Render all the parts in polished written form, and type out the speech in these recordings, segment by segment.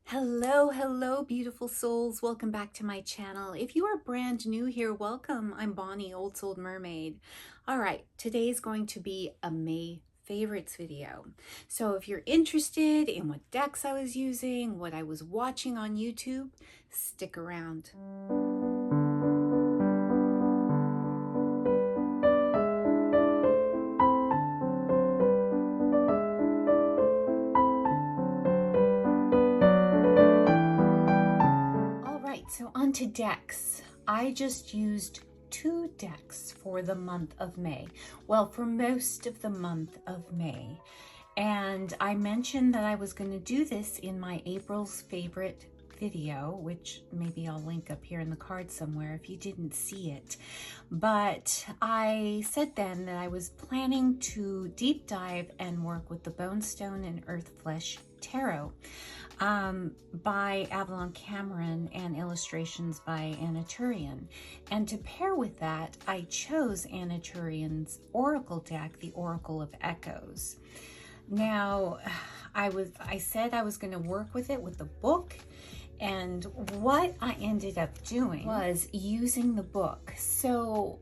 Hello, beautiful souls. Welcome back to my channel. If you are brand new here, welcome. I'm Bonnie, Old Soul Mermaid. All right, today is going to be a May favorites video. So if you're interested in what decks I was using, what I was watching on YouTube, stick around. So on to decks. I just used 2 decks for the month of May. Well, for most of the month of May. And I mentioned that I was going to do this in my April's favorite video, which maybe I'll link up here in the card somewhere if you didn't see it. But I said then that I was planning to deep dive and work with the Bonestone and Earth Flesh Tarot by Avalon Cameron and illustrations by Anna Turian. And to pair with that, I chose Anna Turian's Oracle deck, the Oracle of Echoes. Now, I said I was going to work with it with the book, and what I ended up doing was using the book. So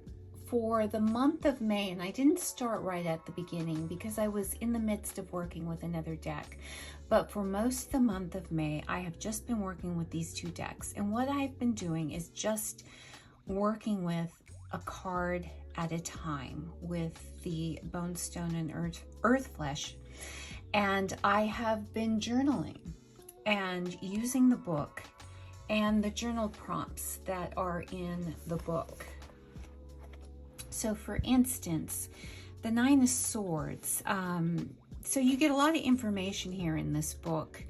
for the month of May, and I didn't start right at the beginning because I was in the midst of working with another deck, but for most of the month of May, I have just been working with these 2 decks. And what I've been doing is just working with a card at a time with the Bonestone and Earth Flesh. And I have been journaling and using the book and the journal prompts that are in the book. So for instance, the 9 of Swords, so you get a lot of information here in this book,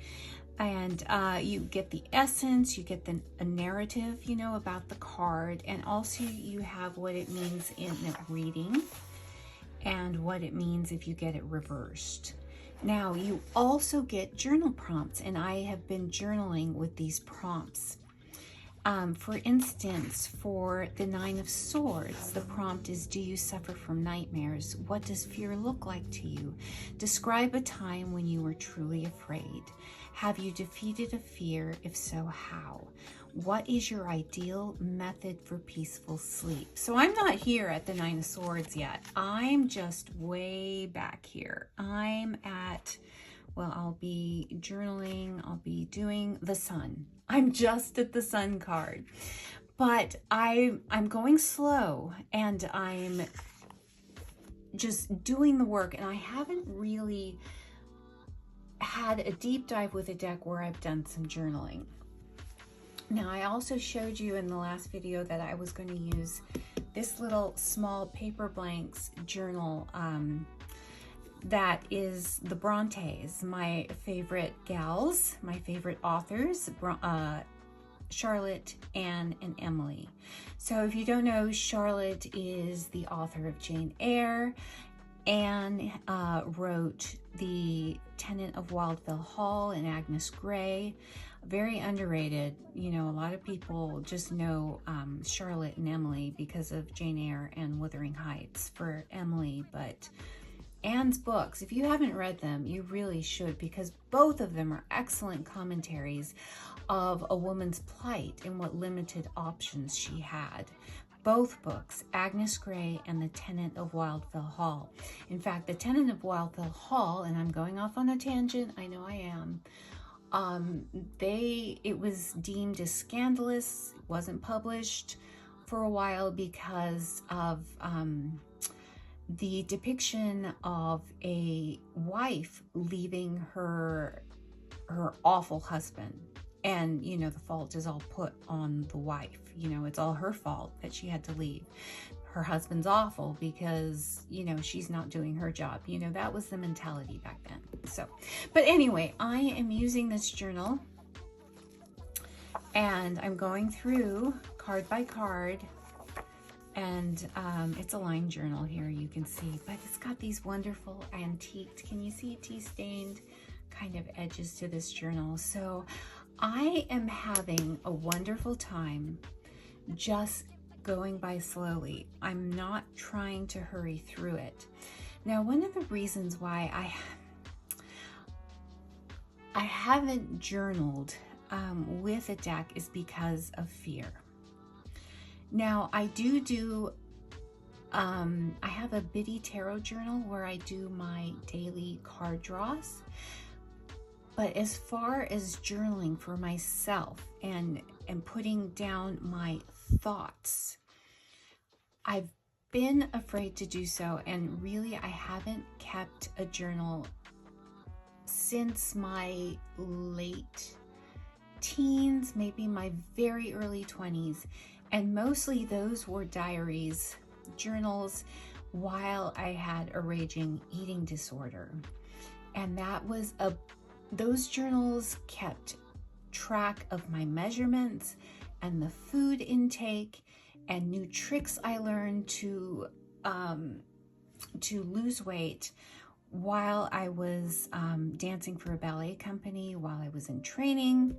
and you get the essence, you get a narrative, you know, about the card, and also you have what it means in the reading and what it means if you get it reversed. Now, you also get journal prompts, and I have been journaling with these prompts. For instance, for the 9 of Swords, the prompt is, do you suffer from nightmares? What does fear look like to you? Describe a time when you were truly afraid. Have you defeated a fear? If so, how? What is your ideal method for peaceful sleep? So I'm not here at the 9 of Swords yet. I'm just way back here. I'm at, well, I'll be journaling, I'll be doing the Sun. I'm just at the Sun card, but I'm going slow, and I'm just doing the work, and I haven't really had a deep dive with a deck where I've done some journaling. Now, I also showed you in the last video that I was going to use this little small paper blanks journal that is the Brontes, my favorite gals, my favorite authors, Charlotte, Anne, and Emily. So if you don't know, Charlotte is the author of Jane Eyre. Anne wrote The Tenant of Wildfell Hall and Agnes Grey. Very underrated. You know, a lot of people just know Charlotte and Emily because of Jane Eyre and Wuthering Heights for Emily, but Anne's books, if you haven't read them, you really should, because both of them are excellent commentaries of a woman's plight and what limited options she had. Both books, Agnes Grey and The Tenant of Wildfell Hall. In fact, The Tenant of Wildfell Hall, and I'm going off on a tangent, I know I am, it was deemed as scandalous, wasn't published for a while because of the depiction of a wife leaving her awful husband. And, you know, the fault is all put on the wife. You know, it's all her fault that she had to leave. Her husband's awful because, you know, she's not doing her job. You know, that was the mentality back then. So, but anyway, I am using this journal, and I'm going through card by card. And it's a line journal here, you can see, but it's got these wonderful antiqued, can you see tea-stained kind of edges to this journal. So I am having a wonderful time just going by slowly. I'm not trying to hurry through it. Now, one of the reasons why I haven't journaled with a deck is because of fear. Now, I have a bitty tarot journal where I do my daily card draws. But as far as journaling for myself and putting down my thoughts, I've been afraid to do so. And really, I haven't kept a journal since my late teens, maybe my very early 20s. And mostly those were diaries, journals, while I had a raging eating disorder. And those journals kept track of my measurements and the food intake and new tricks I learned to lose weight while I was dancing for a ballet company, while I was in training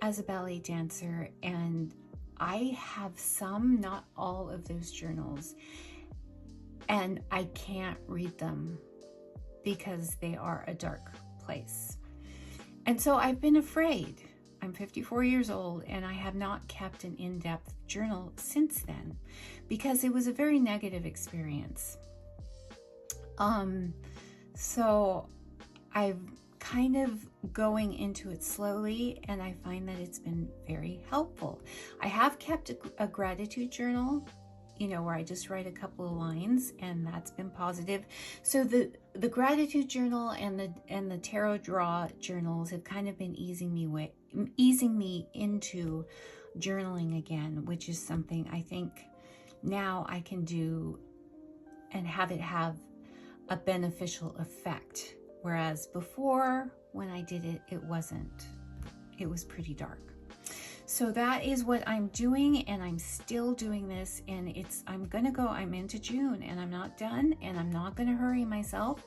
as a ballet dancer. And I have some, not all of those journals, and I can't read them because they are a dark place. And so I've been afraid. I'm 54 years old and I have not kept an in-depth journal since then because it was a very negative experience. So I'm kind of going into it slowly, and I find that it's been very helpful. I have kept a gratitude journal, where I just write a couple of lines, and that's been positive. So the gratitude journal and the tarot draw journals have kind of been easing me into journaling again, which is something I think now I can do and have it have a beneficial effect. Whereas before, when I did it, it wasn't. It was pretty dark. So that is what I'm doing, and I'm still doing this, and I'm into June, and I'm not done, and I'm not gonna hurry myself.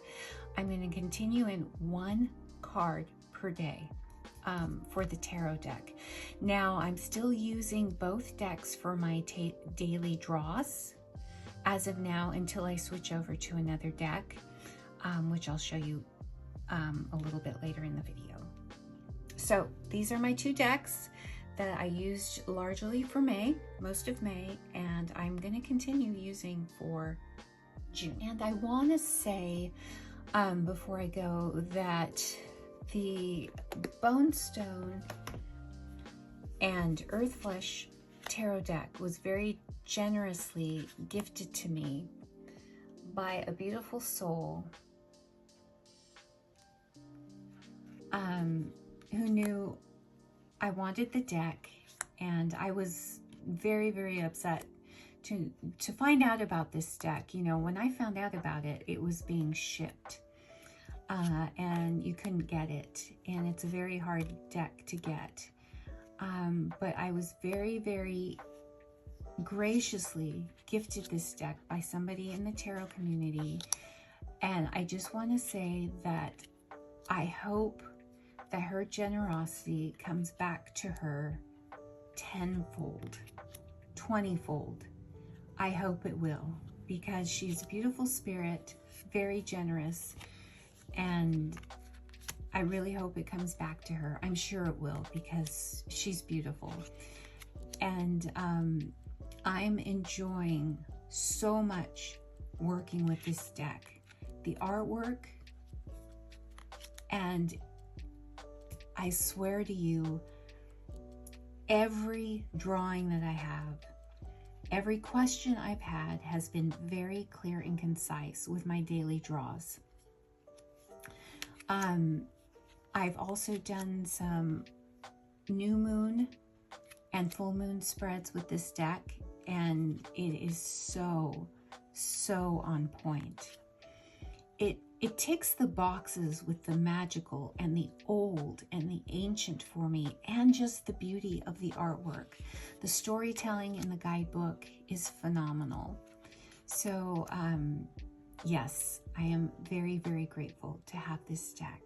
I'm gonna continue in 1 card per day for the tarot deck. Now, I'm still using both decks for my daily draws as of now until I switch over to another deck, which I'll show you a little bit later in the video. So these are my 2 decks that I used largely for most of May, and I'm going to continue using for June. And I want to say before I go that the Bone Stone and Earth Flesh tarot deck was very generously gifted to me by a beautiful soul who knew I wanted the deck, and I was very, very upset to find out about this deck. When I found out about it, it was being shipped and you couldn't get it, and it's a very hard deck to get. But I was very, very graciously gifted this deck by somebody in the tarot community, and I just want to say that I hope that her generosity comes back to her tenfold, 20-fold. I hope it will, because she's a beautiful spirit, very generous, and I really hope it comes back to her. I'm sure it will, because she's beautiful. And I'm enjoying so much working with this deck, the artwork, and I swear to you, every drawing that I have, every question I've had has been very clear and concise with my daily draws. I've also done some new moon and full moon spreads with this deck, and it is so on point. It ticks the boxes with the magical and the old and the ancient for me, and just the beauty of the artwork. The storytelling in the guidebook is phenomenal. So yes, I am very, very grateful to have this deck.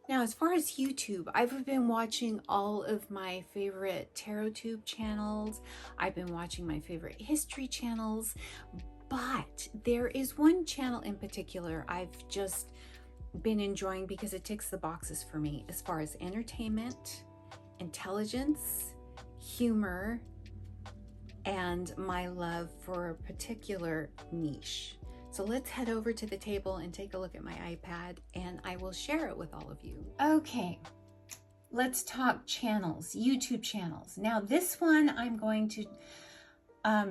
Now, as far as YouTube, I've been watching all of my favorite TarotTube channels. I've been watching my favorite history channels, but there is one channel in particular I've just been enjoying because it ticks the boxes for me as far as entertainment, intelligence, humor, and my love for a particular niche. So let's head over to the table and take a look at my iPad, and I will share it with all of you. Okay, let's talk channels, YouTube channels. Now this one I'm going to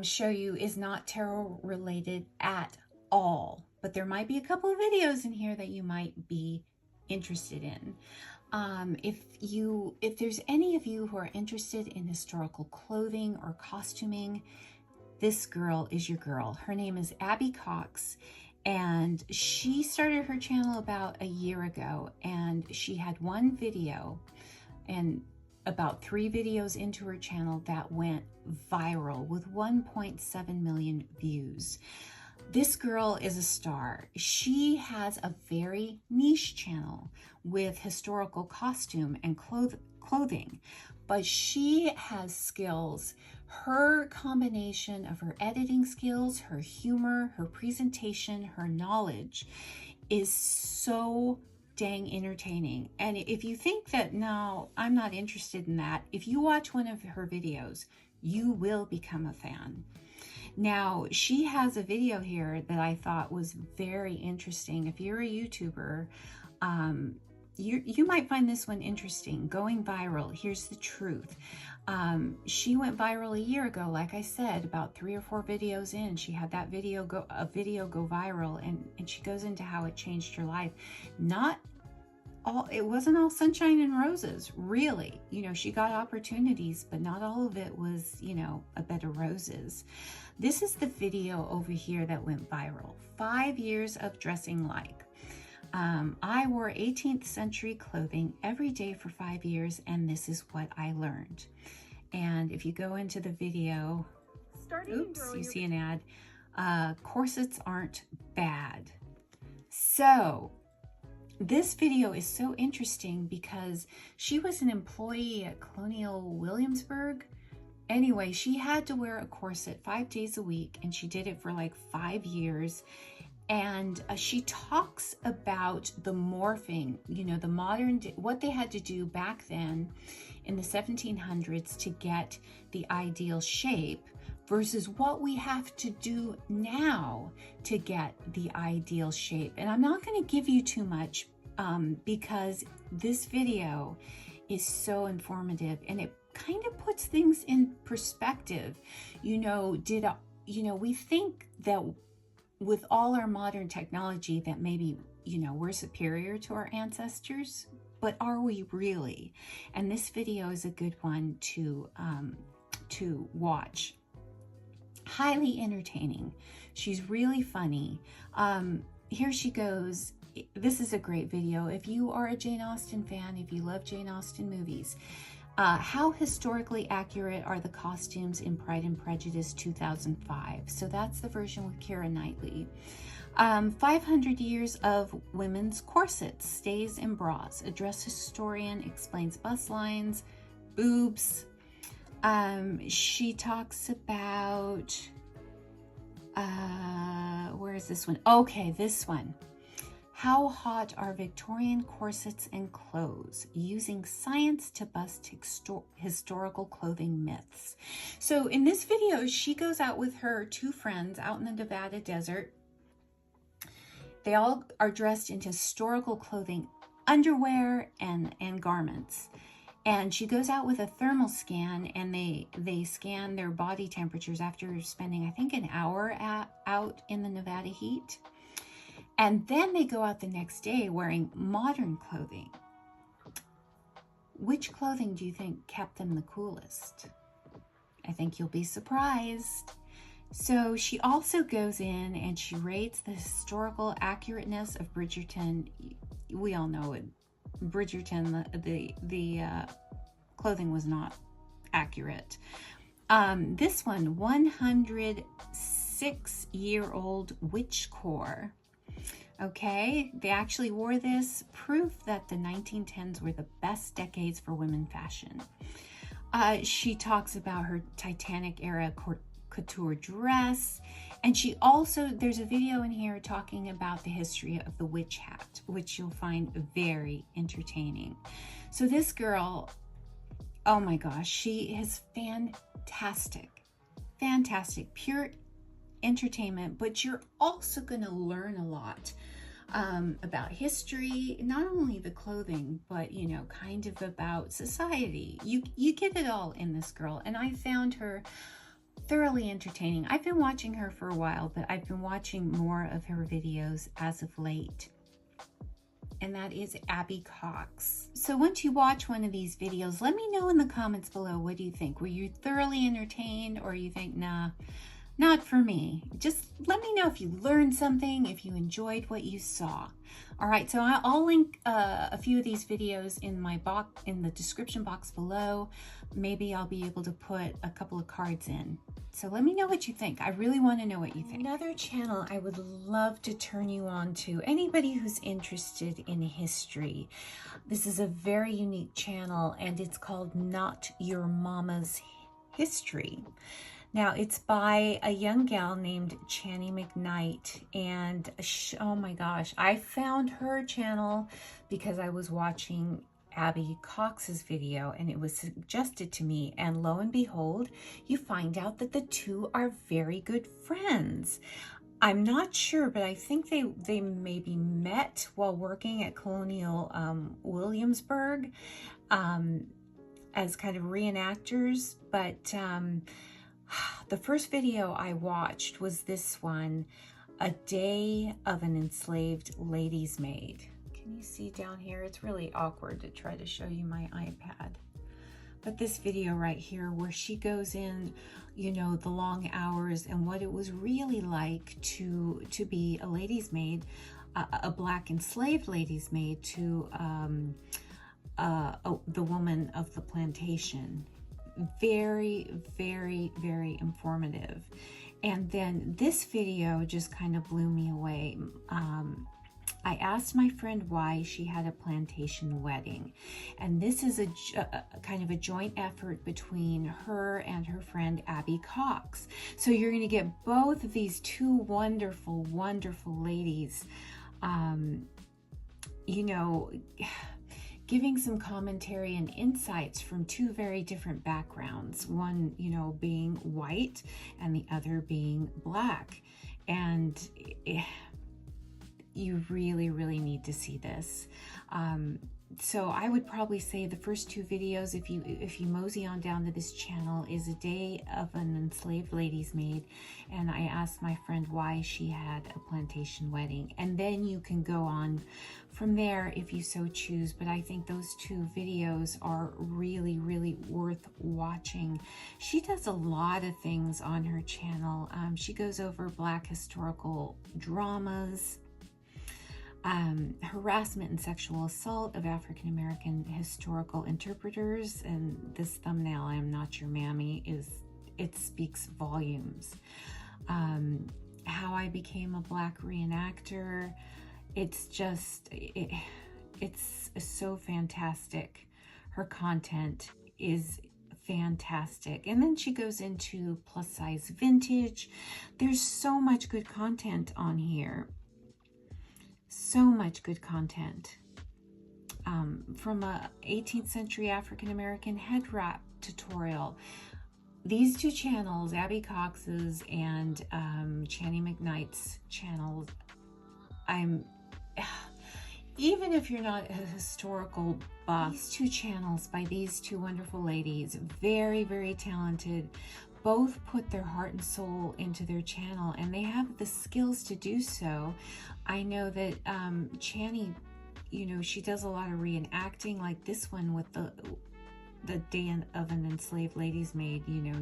show you is not tarot related at all, but there might be a couple of videos in here that you might be interested in. If there's any of you who are interested in historical clothing or costuming, this girl is your girl. Her name is Abby Cox, and she started her channel about a year ago, and she had one video and about 3 videos into her channel that went viral with 1.7 million views. This girl is a star. She has a very niche channel with historical costume and clothing, but she has skills. Her combination of her editing skills, her humor, her presentation, her knowledge is so dang entertaining. And if you think that, no, I'm not interested in that, if you watch one of her videos, you will become a fan. Now, she has a video here that I thought was very interesting. If you're a YouTuber, you might find this one interesting. Going viral. Here's the truth. She went viral a year ago, like I said, about 3 or 4 videos in. She had that video go viral, and she goes into how it changed her life. It wasn't all sunshine and roses, really. You know, she got opportunities, but not all of it was, you know, a bed of roses. This is the video over here that went viral. 5 years of dressing like. I wore 18th century clothing every day for 5 years, and this is what I learned. And if you go into the video, oops, you see an ad. Corsets aren't bad. So this video is so interesting because she was an employee at Colonial Williamsburg. Anyway, she had to wear a corset 5 days a week, and she did it for like 5 years. And she talks about the morphing, you know, the modern, what they had to do back then in the 1700s to get the ideal shape versus what we have to do now to get the ideal shape. And I'm not going to give you too much because this video is so informative, and it kind of puts things in perspective. You know, we think that with all our modern technology that maybe, you know, we're superior to our ancestors, but are we really? And this video is a good one to watch. Highly entertaining. She's really funny. Here she goes. This is a great video. If you are a Jane Austen fan, if you love Jane Austen movies, how historically accurate are the costumes in Pride and Prejudice 2005? So that's the version with Keira Knightley. 500 years of women's corsets, stays, and bras. A dress historian explains bust lines, boobs. She talks about, where is this one? Okay, this one. How hot are Victorian corsets and clothes? Using science to bust historical clothing myths. So in this video, she goes out with her 2 friends out in the Nevada desert. They all are dressed in historical clothing, underwear and garments. And she goes out with a thermal scan, and they scan their body temperatures after spending, I think, an hour out in the Nevada heat. And then they go out the next day wearing modern clothing. Which clothing do you think kept them the coolest? I think you'll be surprised. So she also goes in and she rates the historical accurateness of Bridgerton. We all know it. Bridgerton, the clothing was not accurate. This one, 106-year-old witch core. Okay, they actually wore this, proof that the 1910s were the best decades for women fashion. She talks about her Titanic era couture dress, And she also, there's a video in here talking about the history of the witch hat, which you'll find very entertaining. So this girl, oh my gosh, she is fantastic. Fantastic, pure entertainment, but you're also going to learn a lot about history, not only the clothing, but you know, kind of about society. You get it all in this girl, and I found her thoroughly entertaining. I've been watching her for a while, but I've been watching more of her videos as of late, and that is Abby Cox. So once you watch one of these videos, let me know in the comments below, what do you think? Were you thoroughly entertained, or you think, nah, not for me? Just let me know if you learned something, if you enjoyed what you saw. All right, so I'll link a few of these videos in my box, in the description box below. Maybe I'll be able to put a couple of cards in. So let me know what you think. I really want to know what you think. Another channel I would love to turn you on to, anybody who's interested in history. This is a very unique channel, and it's called Not Your Mama's History. Now, it's by a young gal named Channy McKnight, and oh my gosh, I found her channel because I was watching Abby Cox's video, and it was suggested to me, and lo and behold, you find out that the two are very good friends. I'm not sure, but I think they maybe met while working at Colonial Williamsburg as kind of reenactors, but the first video I watched was this one, A Day of an Enslaved Lady's Maid. Can you see down here? It's really awkward to try to show you my iPad. But this video right here, where she goes in, you know, the long hours and what it was really like to be a lady's maid, a black enslaved lady's maid to the woman of the plantation. Very, very, very informative. And then this video just kind of blew me away. I asked my friend why she had a plantation wedding, and this is a kind of a joint effort between her and her friend Abby Cox. So you're going to get both of these two wonderful, wonderful ladies, you know, giving some commentary and insights from two very different backgrounds, one, you know, being white and the other being black. And you really, really need to see this. So I would probably say the first two videos, if you mosey on down to this channel, is A Day of an Enslaved Lady's Maid, and I asked my friend why she had a plantation wedding, and then you can go on from there if you so choose. But I think those two videos are really, really worth watching. She does a lot of things on her channel. She goes over Black historical dramas, harassment and sexual assault of African-American historical interpreters, and this thumbnail, I Am Not Your Mammy, it speaks volumes. How I became a black reenactor, it's just, it's so fantastic. Her content is fantastic. And then she goes into plus size vintage. There's so much good content on here. So much good content, from a 18th century African-American head wrap tutorial. These two channels, Abby Cox's and Channy McKnight's channels, even if you're not a historical buff, these two channels by these two wonderful ladies, very, very talented, both put their heart and soul into their channel, and they have the skills to do so. I know that Channy, you know, she does a lot of reenacting, like this one with the Day of an Enslaved Lady's Maid. You know,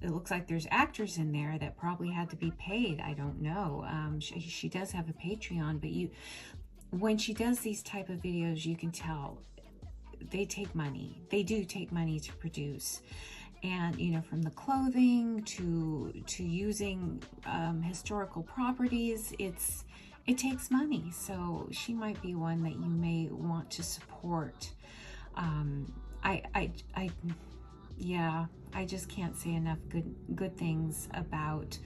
it looks like there's actors in there that probably had to be paid. I don't know. She does have a Patreon, but when she does these type of videos, you can tell they take money. They do take money to produce. And, you know, from the clothing to using historical properties, it takes money. So she might be one that you may want to support. Yeah, I just can't say enough good things about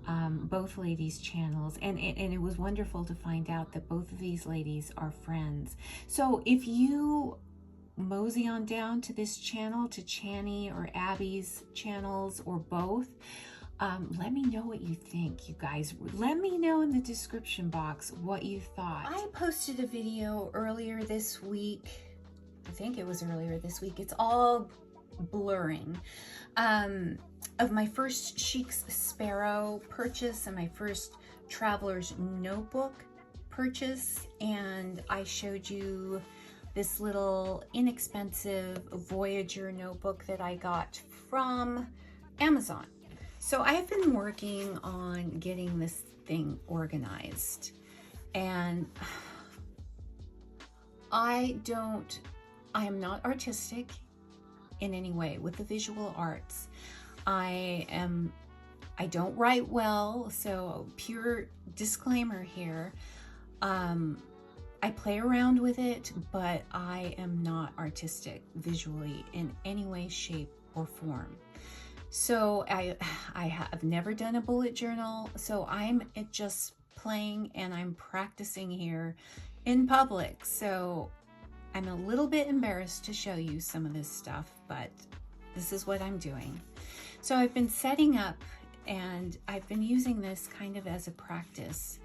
both ladies' channels, and it was wonderful to find out that both of these ladies are friends. So if you mosey on down to this channel, to Channy or Abby's channels, or both, let me know what you think, you guys. Let me know in the description box what you thought. I posted a video earlier this week. I think it was earlier this week. It's all blurring. Of my first Chic Sparrow purchase and my first Traveler's Notebook purchase. And I showed you this little inexpensive Voyager notebook that I got from Amazon. So I've been working on getting this thing organized, and I am not artistic in any way with the visual arts. I don't write well, so pure disclaimer here. I play around with it, but I am not artistic visually in any way, shape, or form. So I have never done a bullet journal, so I'm just playing and I'm practicing here in public. So I'm a little bit embarrassed to show you some of this stuff, but this is what I'm doing. So I've been setting up, and I've been using this kind of as a practice.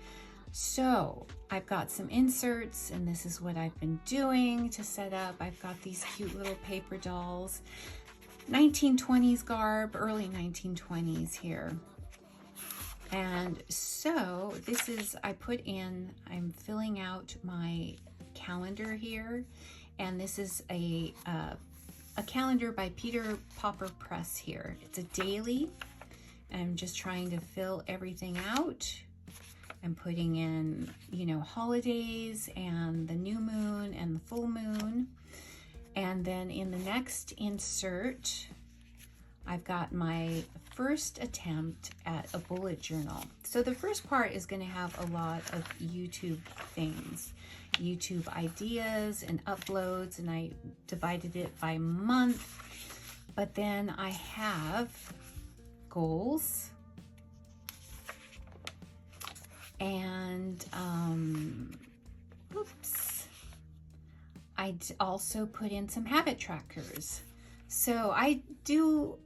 So I've got some inserts, and this is what I've been doing to set up. I've got these cute little paper dolls, 1920s garb, early 1920s here. And so this is, I'm filling out my calendar here, and this is a calendar by Peter Popper Press here. It's a daily. I'm just trying to fill everything out. I'm putting in, holidays and the new moon and the full moon. And then in the next insert, I've got my first attempt at a bullet journal. So the first part is going to have a lot of YouTube things, YouTube ideas and uploads, and I divided it by month. But then I have goals and I also put in some habit trackers. So I do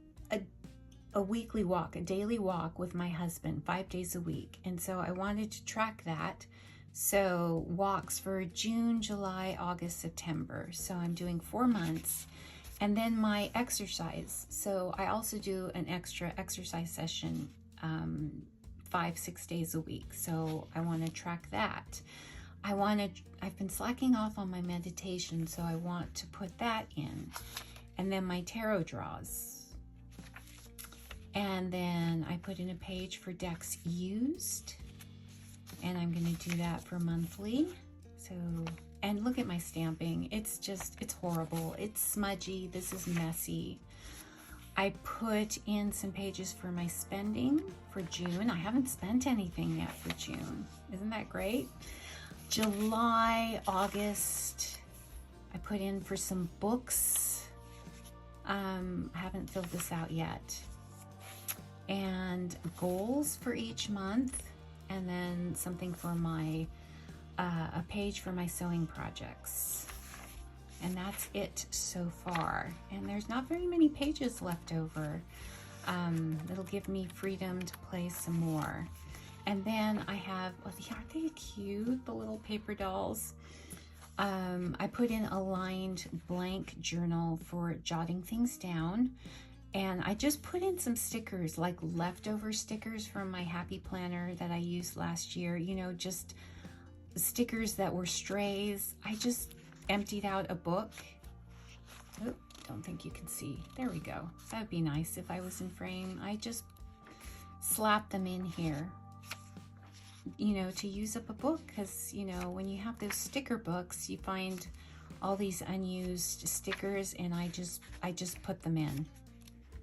a weekly walk, a daily walk with my husband 5 days a week. And so I wanted to track that. So walks for June, July, August, September. So I'm doing 4 months. And then my exercise. So I also do an extra exercise session 5-6 days a week. So I want to track that. I've been slacking off on my meditation, so I want to put that in. And then my tarot draws. And then I put in a page for decks used. And I'm going to do that for monthly. So, and look at my stamping. It's horrible. It's smudgy. This is messy. I put in some pages for my spending for June. I haven't spent anything yet for June. Isn't that great? July, August, I put in for some books. I haven't filled this out yet. And goals for each month, and then something for my, a page for my sewing projects. And that's it so far. And there's not very many pages left over. It'll give me freedom to play some more. And then I have, aren't they cute, the little paper dolls? I put in a lined blank journal for jotting things down. And I just put in some stickers, like leftover stickers from my Happy Planner that I used last year. Just stickers that were strays. I just emptied out a book. Oh, don't think you can see. There we go. That'd be nice if I was in frame. I just slapped them in here, to use up a book, because when you have those sticker books, you find all these unused stickers, and I just put them in.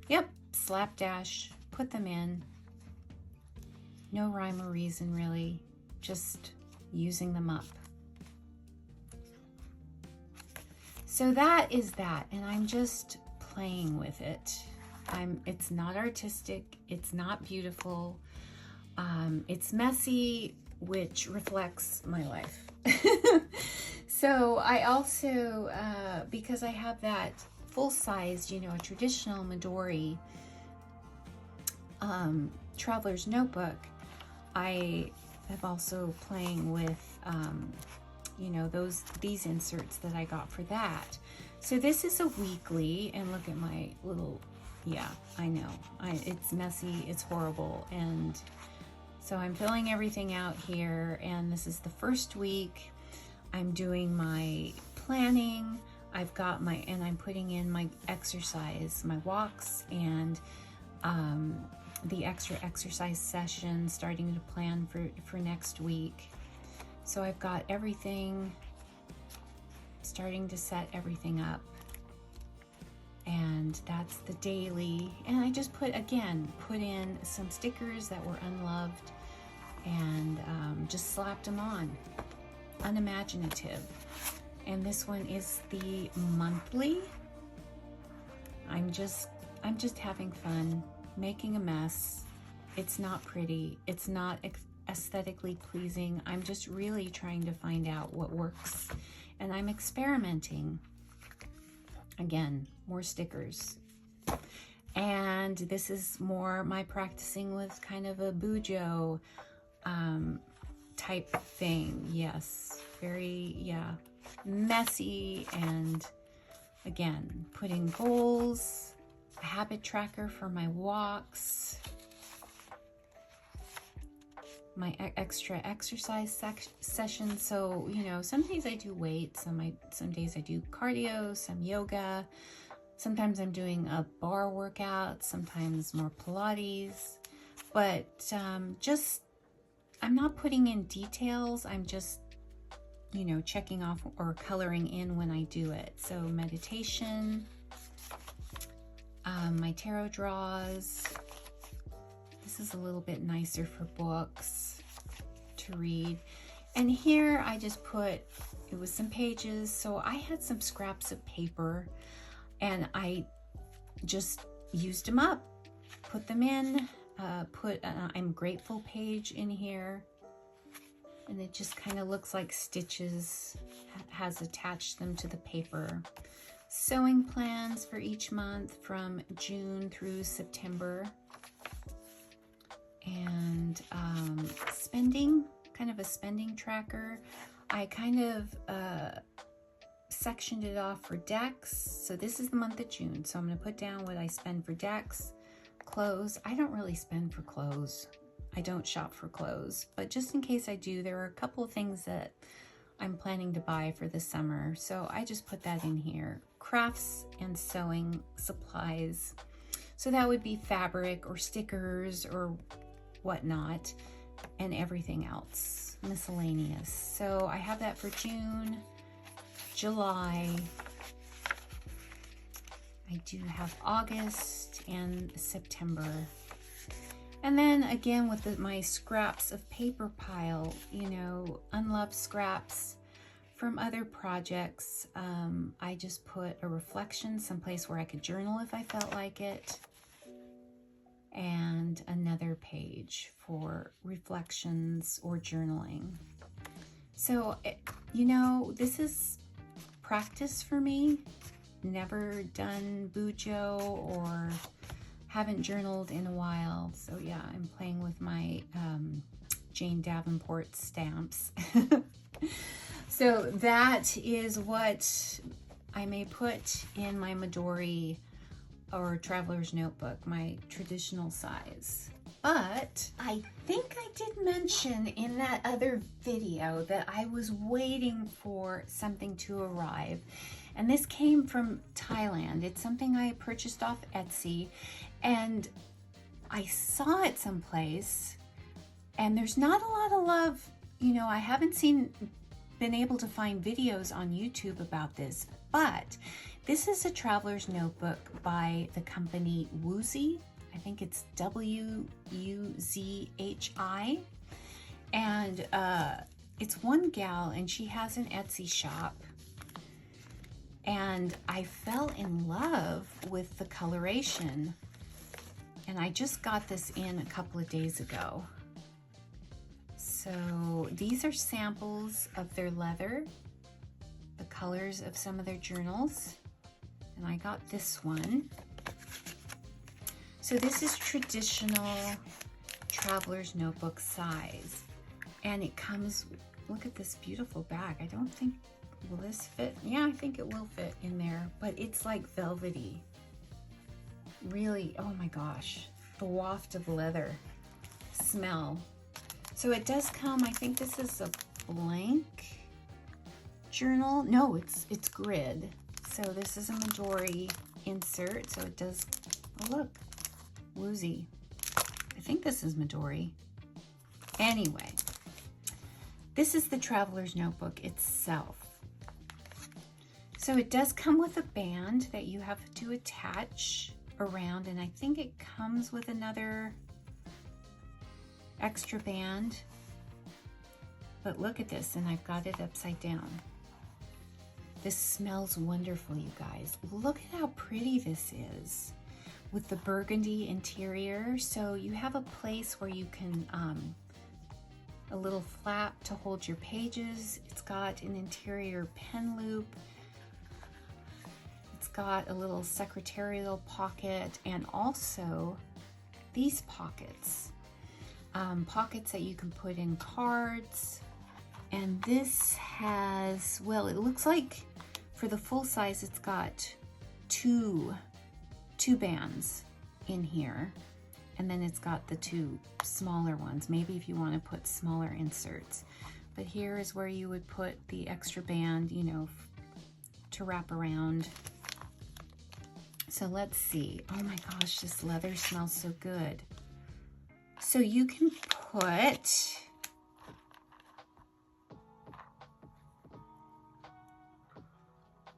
Yep, slapdash, put them in. No rhyme or reason, really, just using them up. So that is that, and I'm just playing with it. It's not artistic, it's not beautiful. It's messy, which reflects my life. So I also, because I have that full-sized, you know, a traditional Midori traveler's notebook, I have also playing with, you know, these inserts that I got for that. So this is a weekly, and look at my little, yeah, I know, it's messy, it's horrible, and so I'm filling everything out here, and this is the first week. I'm doing my planning. I've got my, and I'm putting in my exercise, my walks, and the extra exercise session, starting to plan for next week. So I've got everything, starting to set everything up. And that's the daily. And I just put in some stickers that were unloved, and just slapped them on. Unimaginative. And this one is the monthly. I'm just having fun making a mess. It's not pretty, it's not aesthetically pleasing. I'm just really trying to find out what works, and I'm experimenting. Again, more stickers. And this is more my practicing with kind of a bujo type thing. Yes, very, yeah, messy. And again, putting goals, a habit tracker for my walks, my extra exercise session. So, you know, some days I do weights, some days I do cardio, some yoga. Sometimes I'm doing a bar workout, sometimes more Pilates, but I'm not putting in details. I'm just, you know, checking off or coloring in when I do it. So meditation, my tarot draws. This is a little bit nicer for books to read. And here I just put, it was some pages. So I had some scraps of paper, and I just used them up, put them in, put an I'm grateful page in here, and it just kind of looks like stitches, has attached them to the paper. Sewing plans for each month from June through September. And spending, kind of a spending tracker. I kind of sectioned it off for decks. So this is the month of June. So I'm going to put down what I spend for decks, clothes. I don't really spend for clothes. I don't shop for clothes, but just in case I do, there are a couple of things that I'm planning to buy for the summer. So I just put that in here. Crafts and sewing supplies. So that would be fabric or stickers or whatnot, and everything else, miscellaneous. So I have that for June, July. I do have August and September. And then again with my scraps of paper pile, you know, unloved scraps from other projects. I just put a reflection, someplace where I could journal if I felt like it, and another page for reflections or journaling. So, you know, this is practice for me. Never done bujo or haven't journaled in a while. So yeah, I'm playing with my Jane Davenport stamps. So that is what I may put in my Midori or traveler's notebook, my traditional size. But I think I did mention in that other video that I was waiting for something to arrive. And this came from Thailand. It's something I purchased off Etsy, and I saw it someplace, and there's not a lot of love. You know, I haven't been able to find videos on YouTube about this, but this is a traveler's notebook by the company Wuzhi. I think it's W-U-Z-H-I. And it's one gal, and she has an Etsy shop. And I fell in love with the coloration. And I just got this in a couple of days ago. So these are samples of their leather, the colors of some of their journals, and I got this one. So this is traditional traveler's notebook size, and it comes, look at this beautiful bag. I don't think, will this fit? Yeah, I think it will fit in there, but it's like velvety. Really, oh my gosh, the waft of leather smell. So it does come, I think this is a blank journal. No, it's grid. So this is a Midori insert. So it does, oh look, Wuzhi. I think this is Midori. Anyway, this is the traveler's notebook itself. So it does come with a band that you have to attach around, and I think it comes with another extra band. But look at this, and I've got it upside down. This smells wonderful, you guys. Look at how pretty this is with the burgundy interior. So you have a place where you can, a little flap to hold your pages. It's got an interior pen loop. It's got a little secretarial pocket, and also these pockets. Pockets that you can put in cards. And this has, well, it looks like for the full size, it's got two bands in here. And then it's got the two smaller ones, maybe if you want to put smaller inserts. But here is where you would put the extra band, you know, to wrap around. So let's see. Oh my gosh, this leather smells so good. So you can put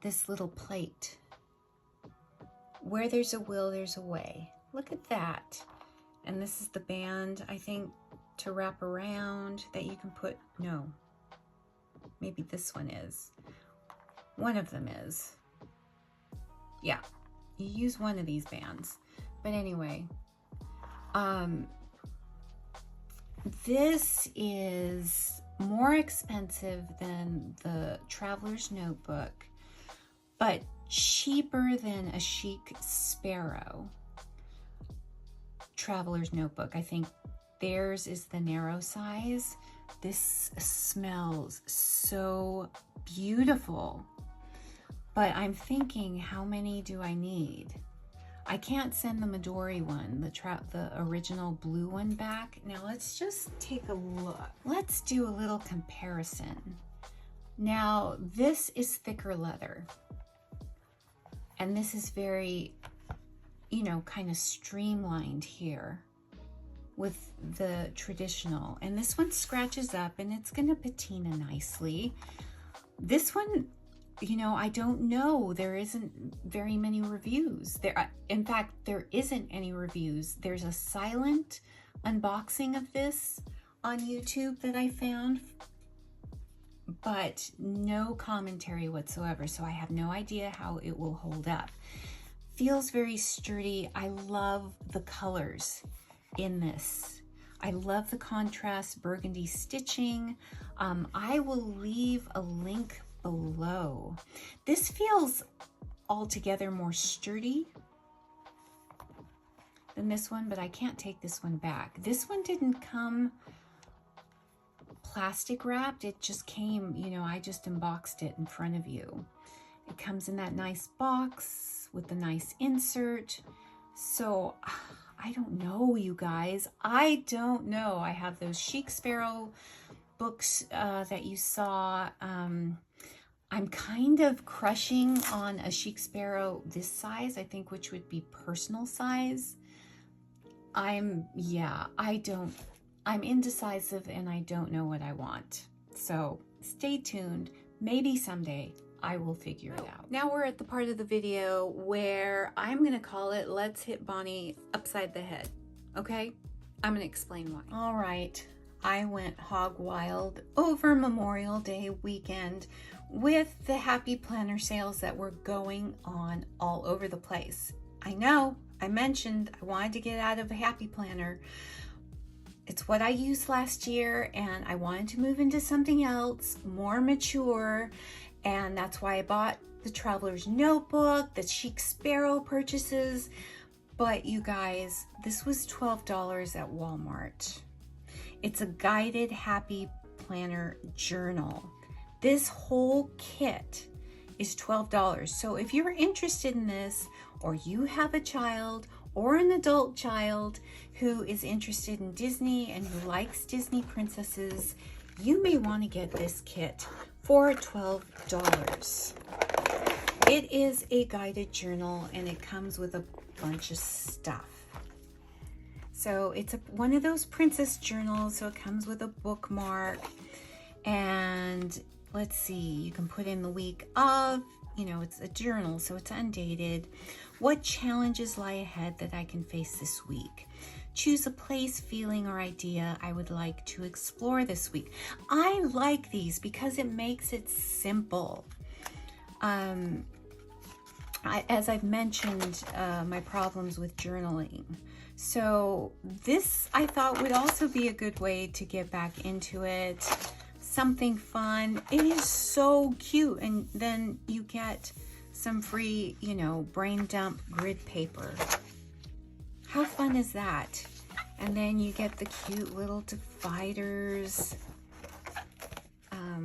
this little plate. Where there's a will, there's a way. Look at that. And this is the band, I think, to wrap around that you can put, no, maybe this one is. One of them is. Yeah, you use one of these bands. But anyway, this is more expensive than the Traveler's Notebook, but cheaper than a Chic Sparrow Traveler's Notebook. I think theirs is the narrow size. This smells so beautiful, but I'm thinking, how many do I need? I can't send the Midori one, the original blue one, back. Now let's just take a look. Let's do a little comparison. Now this is thicker leather, and this is very, you know, kind of streamlined here with the traditional. And this one scratches up and it's gonna patina nicely. This one, you know, I don't know. There isn't very many reviews. In fact, there isn't any reviews. There's a silent unboxing of this on YouTube that I found, but no commentary whatsoever. So I have no idea how it will hold up. Feels very sturdy. I love the colors in this. I love the contrast burgundy stitching. I will leave a link below. This feels altogether more sturdy than this one, but I can't take this one back. This one didn't come plastic wrapped. It just came, you know, I just unboxed it in front of you. It comes in that nice box with the nice insert. So I don't know, you guys. I don't know. I have those Chic Sparrow books that you saw. I'm kind of crushing on a Chic Sparrow this size, I think, which would be personal size. I'm indecisive and I don't know what I want. So stay tuned. Maybe someday I will figure it out. Now we're at the part of the video where I'm going to call it Let's Hit Bonnie Upside the Head. Okay? I'm going to explain why. All right. I went hog wild over Memorial Day weekend with the Happy Planner sales that were going on all over the place. I know, I mentioned I wanted to get out of a Happy Planner. It's what I used last year, and I wanted to move into something else, more mature, and that's why I bought the Traveler's Notebook, the Chic Sparrow purchases. But you guys, this was $12 at Walmart. It's a guided happy planner journal. This whole kit is $12. So if you're interested in this, or you have a child or an adult child who is interested in Disney and who likes Disney princesses, you may want to get this kit for $12. It is a guided journal and it comes with a bunch of stuff. So it's one of those princess journals, so it comes with a bookmark, and let's see, you can put in the week of, you know, it's a journal, so it's undated. What challenges lie ahead that I can face this week? Choose a place, feeling, or idea I would like to explore this week. I like these because it makes it simple. As I've mentioned, my problems with journaling. So this I thought would also be a good way to get back into it. Something fun. It is so cute. And then you get some free, you know, brain dump grid paper. How fun is that? And then you get the cute little dividers.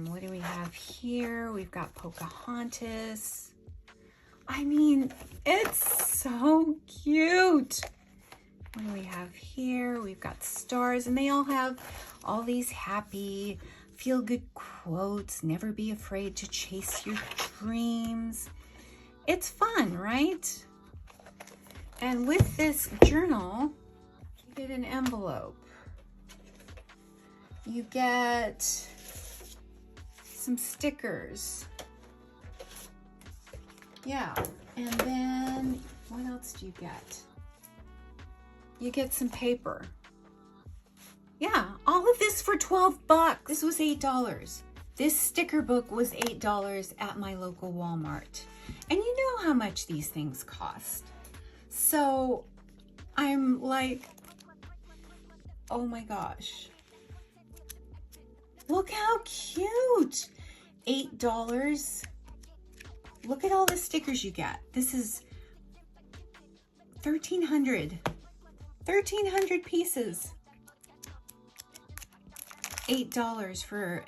What do we have here? We've got Pocahontas. I mean, it's so cute. What do we have here? We've got stars, and they all have all these happy, feel-good quotes. Never be afraid to chase your dreams. It's fun, right? And with this journal, you get an envelope. You get some stickers. Yeah, and then what else do you get? You get some paper. Yeah, all of this for 12 bucks. This was $8. This sticker book was $8 at my local Walmart. And you know how much these things cost. So I'm like, oh my gosh. Look how cute. $8. Look at all the stickers you get. This is 1,300 pieces. $8 for,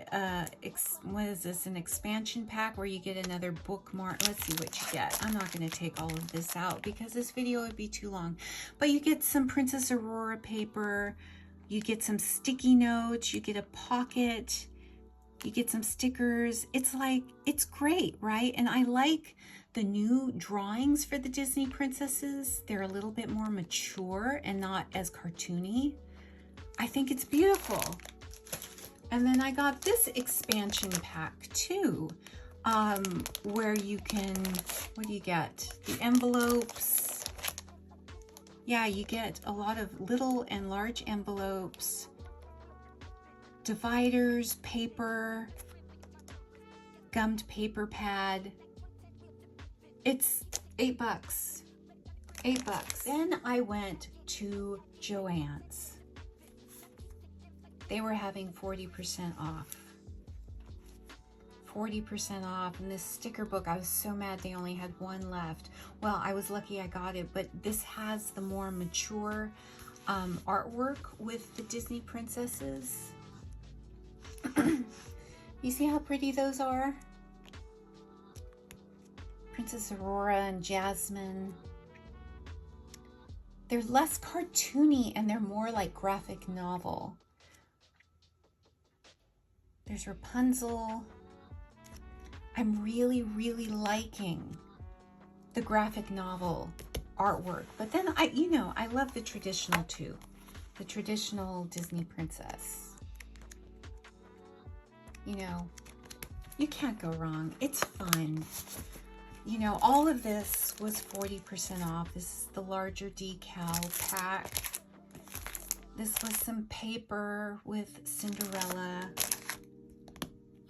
what is this, an expansion pack where you get another bookmark. Let's see what you get. I'm not going to take all of this out because this video would be too long. But you get some Princess Aurora paper. You get some sticky notes. You get a pocket. You get some stickers. It's like, it's great, right? And I like the new drawings for the Disney princesses. They're a little bit more mature and not as cartoony. I think it's beautiful. And then I got this expansion pack too, where you can, what do you get? The envelopes. Yeah, you get a lot of little and large envelopes, dividers, paper, gummed paper pad. It's $8. $8. Then I went to Joann's. They were having 40% off. 40% off. And this sticker book, I was so mad they only had one left. Well, I was lucky I got it, but this has the more mature artwork with the Disney princesses. You see how pretty those are? Princess Aurora and Jasmine. They're less cartoony and they're more like graphic novel. There's Rapunzel. I'm really, really liking the graphic novel artwork. But then I love the traditional too. The traditional Disney princess. You know, you can't go wrong. It's fun. You know, all of this was 40% off. This is the larger decal pack. This was some paper with Cinderella.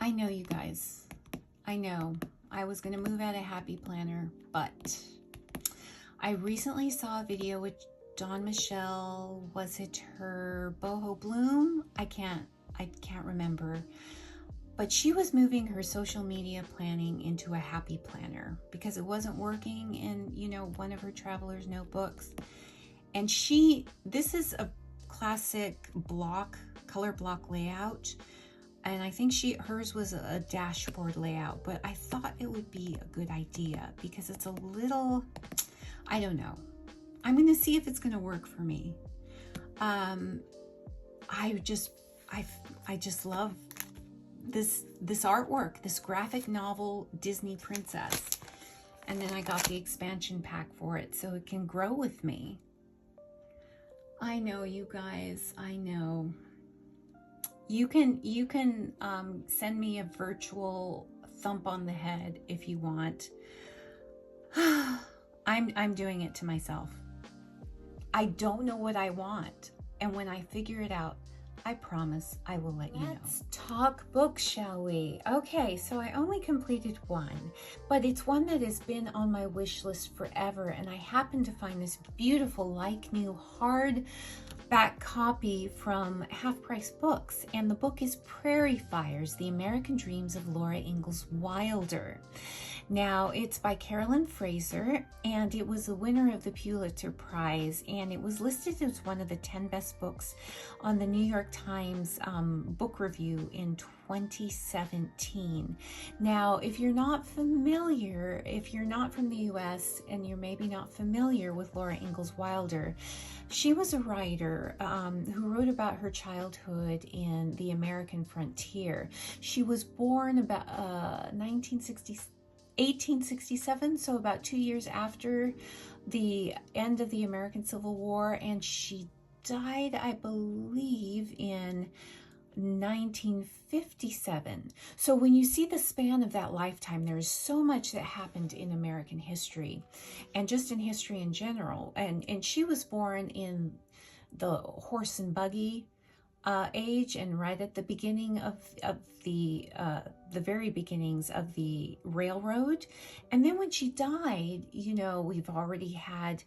I know, you guys. I know. I was going to move out of Happy Planner, but I recently saw a video with Dawn Michelle, was it her Boho Bloom? I can't remember. But she was moving her social media planning into a happy planner because it wasn't working in, you know, one of her traveler's notebooks. And this is a classic color block layout. And I think hers was a dashboard layout, but I thought it would be a good idea because it's a little, I don't know. I'm going to see if it's going to work for me. I just love this artwork, this graphic novel Disney princess. And then I got the expansion pack for it so it can grow with me. I know, you guys, I know. You can send me a virtual thump on the head if you want. I'm doing it to myself. I don't know what I want, and when I figure it out, I promise I will let you know. Let's talk books, shall we? Okay, so I only completed one, but it's one that has been on my wish list forever, and I happened to find this beautiful, like-new, hardback copy from Half Price Books, and the book is Prairie Fires, The American Dreams of Laura Ingalls Wilder. Now, it's by Carolyn Fraser, and it was the winner of the Pulitzer Prize, and it was listed as one of the 10 best books on the New York Times book review in 2017. Now, if you're not from the US and you're maybe not familiar with Laura Ingalls Wilder, she was a writer who wrote about her childhood in the American frontier. She was born about 1867, so about 2 years after the end of the American Civil War, and she died, I believe, in 1957. So when you see the span of that lifetime, there is so much that happened in American history and just in history in general. And she was born in the horse and buggy age, and right at the beginning of the very beginnings of the railroad. And then when she died, you know, we've already had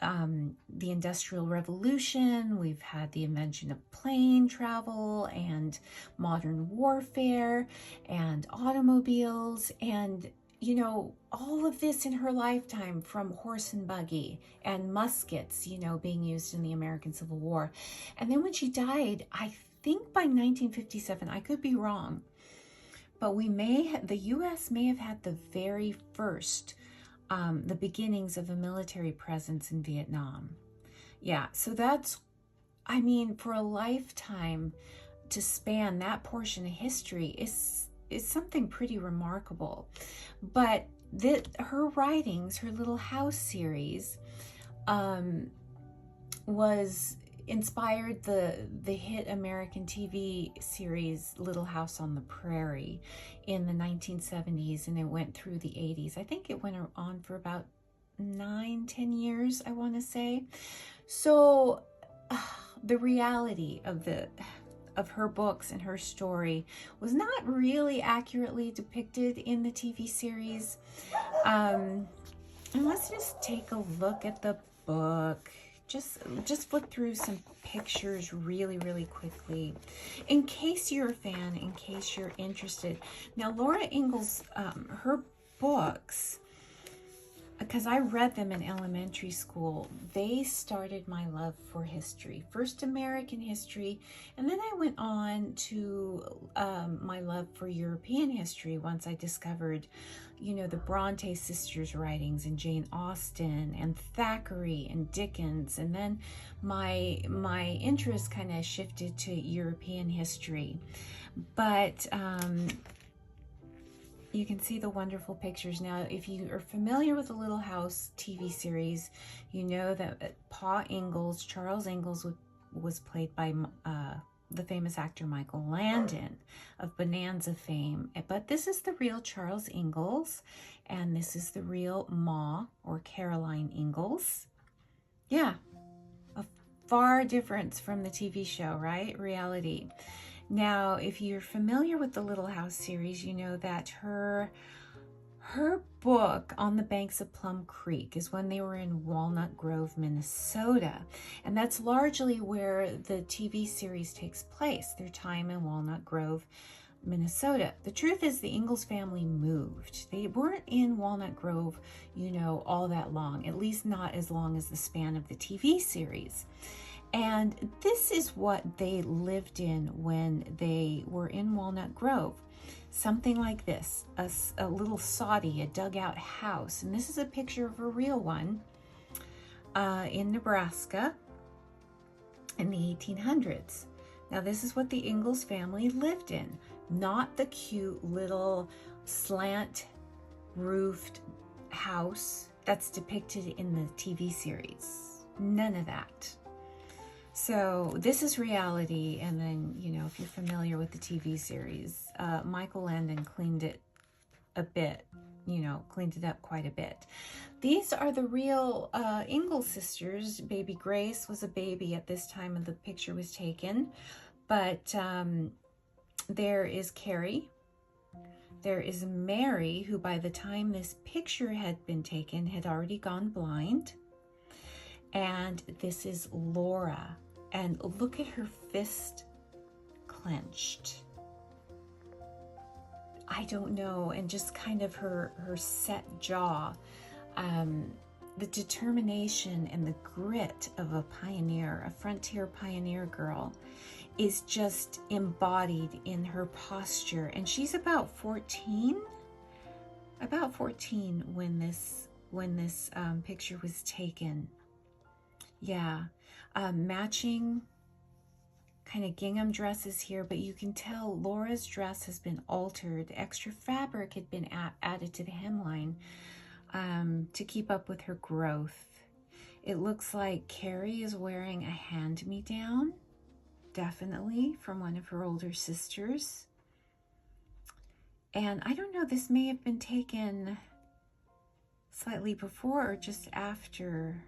the Industrial Revolution, we've had the invention of plane travel and modern warfare and automobiles, and you know, all of this in her lifetime, from horse and buggy and muskets, you know, being used in the American Civil War. And then when she died, I think by 1957, I could be wrong, but the US may have had the very first the beginnings of a military presence in Vietnam. Yeah, so that's, I mean, for a lifetime to span that portion of history is something pretty remarkable. But her writings, her Little House series, was inspired the hit American TV series Little House on the Prairie in the 1970s, and it went through the 80s. I think it went on for about 9-10 years, I want to say. So the reality of her books and her story was not really accurately depicted in the TV series. And let's just take a look at the book. Just flip through some pictures really, really quickly, in case you're a fan, in case you're interested. Now, Laura Ingalls, her books, because I read them in elementary school, they started my love for history. First American history, and then I went on to my love for European history once I discovered, you know, the Bronte sisters' writings and Jane Austen and Thackeray and Dickens. And then my interest kind of shifted to European history. But you can see the wonderful pictures. Now, if you are familiar with the Little House TV series, you know that Charles Ingalls, was played by the famous actor Michael Landon of Bonanza fame. But this is the real Charles Ingalls, and this is the real Ma, or Caroline Ingalls. Yeah, a far difference from the TV show, right? Reality. Now, if you're familiar with the Little House series, you know that her Her book, On the Banks of Plum Creek, is when they were in Walnut Grove, Minnesota. And that's largely where the TV series takes place, their time in Walnut Grove, Minnesota. The truth is the Ingalls family moved. They weren't in Walnut Grove, all that long, at least not as long as the span of the TV series. And this is what they lived in when they were in Walnut Grove. Something like this, a little soddy, a dugout house. And this is a picture of a real one in Nebraska in the 1800s. Now, this is what the Ingalls family lived in, not the cute little slant roofed house that's depicted in the TV series. None of that. So this is reality, and then, if you're familiar with the TV series, Michael Landon cleaned it a bit, cleaned it up quite a bit. These are the real Ingalls sisters. Baby Grace was a baby at this time of the picture was taken, but there is Carrie. There is Mary, who by the time this picture had been taken had already gone blind. And this is Laura. And look at her fist clenched. I don't know. And just kind of her set jaw. The determination and the grit of a pioneer, a frontier pioneer girl, is just embodied in her posture. And she's about 14. About 14 when this picture was taken. Yeah, matching kind of gingham dresses here, but you can tell Laura's dress has been altered. Extra fabric had been added to the hemline to keep up with her growth. It looks like Carrie is wearing a hand-me-down, definitely from one of her older sisters. And I don't know, this may have been taken slightly before or just after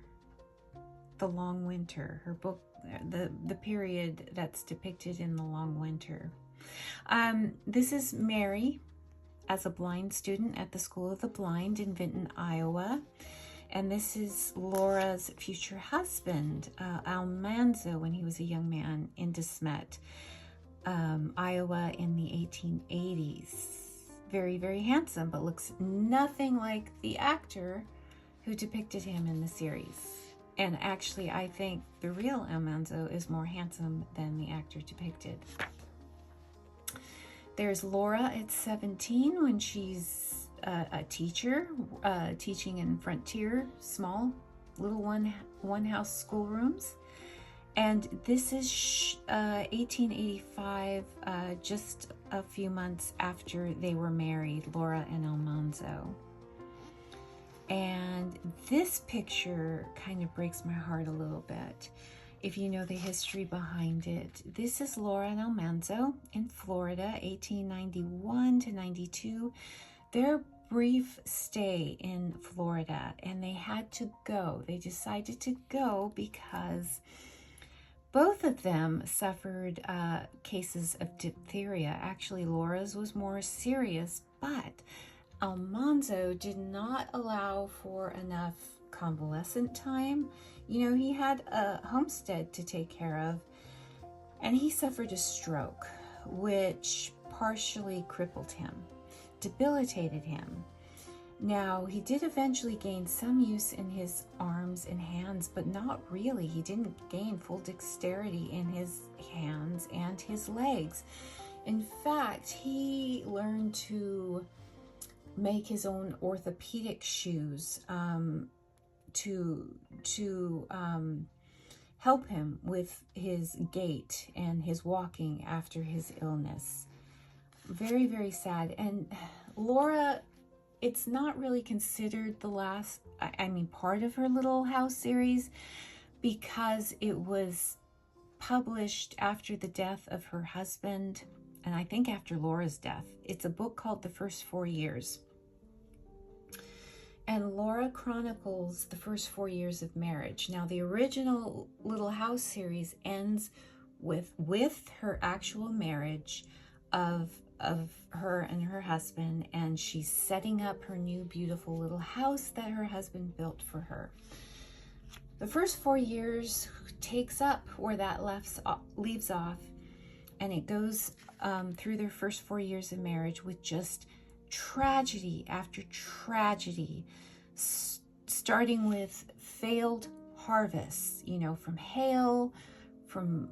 the long winter, her book, the period that's depicted in the long winter. This is Mary as a blind student at the School of the Blind in Vinton, Iowa. And this is Laura's future husband, Almanzo, when he was a young man in De Smet, Iowa in the 1880s. Very, very handsome, but looks nothing like the actor who depicted him in the series. And actually, I think the real Almanzo is more handsome than the actor depicted. There's Laura at 17 when she's a teacher, teaching in frontier, small, little one-house schoolrooms. And this is 1885, just a few months after they were married, Laura and Almanzo. And this picture kind of breaks my heart a little bit, if you know the history behind it. This is Laura and Almanzo in Florida, 1891 to 92. Their brief stay in Florida, and they had to go. They decided to go because both of them suffered cases of diphtheria. Actually, Laura's was more serious, but Almanzo did not allow for enough convalescent time. He had a homestead to take care of, and he suffered a stroke, which partially crippled him, debilitated him. Now, he did eventually gain some use in his arms and hands, but not really. He didn't gain full dexterity in his hands and his legs. In fact, he learned to make his own orthopedic shoes to help him with his gait and his walking after his illness. Very, very sad. And Laura, it's not really considered the last, part of her Little House series, because it was published after the death of her husband, and I think after Laura's death. It's a book called The First 4 Years. And Laura chronicles the first 4 years of marriage. Now, the original Little House series ends with her actual marriage of of her and her husband, and she's setting up her new beautiful little house that her husband built for her. The first 4 years takes up where that leaves off, and it goes through their first 4 years of marriage with just tragedy after tragedy, starting with failed harvests, you know, from hail, from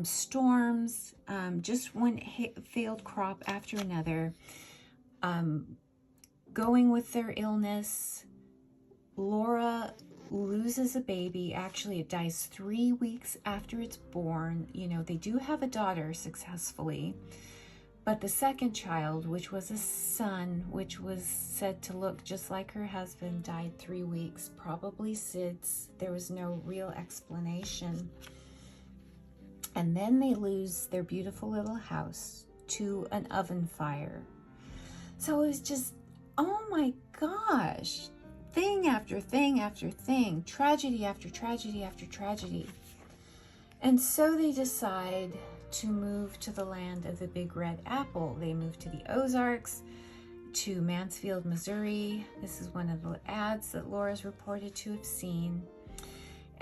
storms, just one failed crop after another, going with their illness. Laura loses a baby. Actually, it dies 3 weeks after it's born. You know, they do have a daughter successfully, but the second child, which was a son, which was said to look just like her husband, died 3 weeks, probably SIDS. There was no real explanation. And then they lose their beautiful little house to an oven fire. So it was just, oh my gosh, thing after thing after thing, tragedy after tragedy after tragedy. And so they decide to move to the land of the Big Red Apple. They move to the Ozarks, to Mansfield, Missouri. This is one of the ads that Laura's reported to have seen.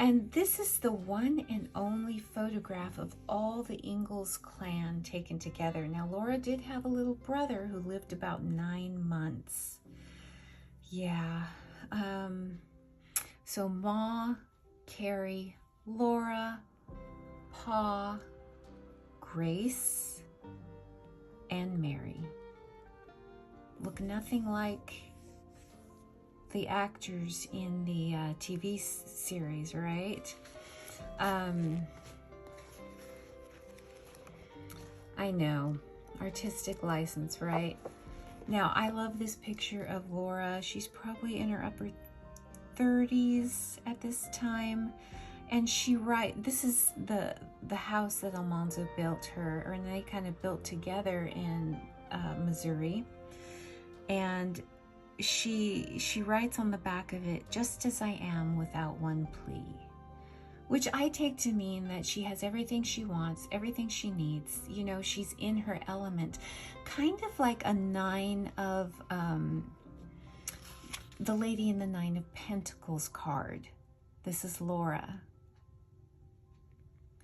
And this is the one and only photograph of all the Ingalls clan taken together. Now, Laura did have a little brother who lived about 9 months. Yeah. So Ma, Carrie, Laura, Pa, Grace, and Mary look nothing like the actors in the TV series, right? I know, artistic license, right? Now, I love this picture of Laura. She's probably in her upper 30s at this time. And this is the house that Almanzo built her, and they kind of built together in Missouri. And she writes on the back of it, "Just as I am, without one plea," which I take to mean that she has everything she wants, everything she needs. You know, she's in her element, kind of like a 9 of the Lady in the 9 of Pentacles card. This is Laura.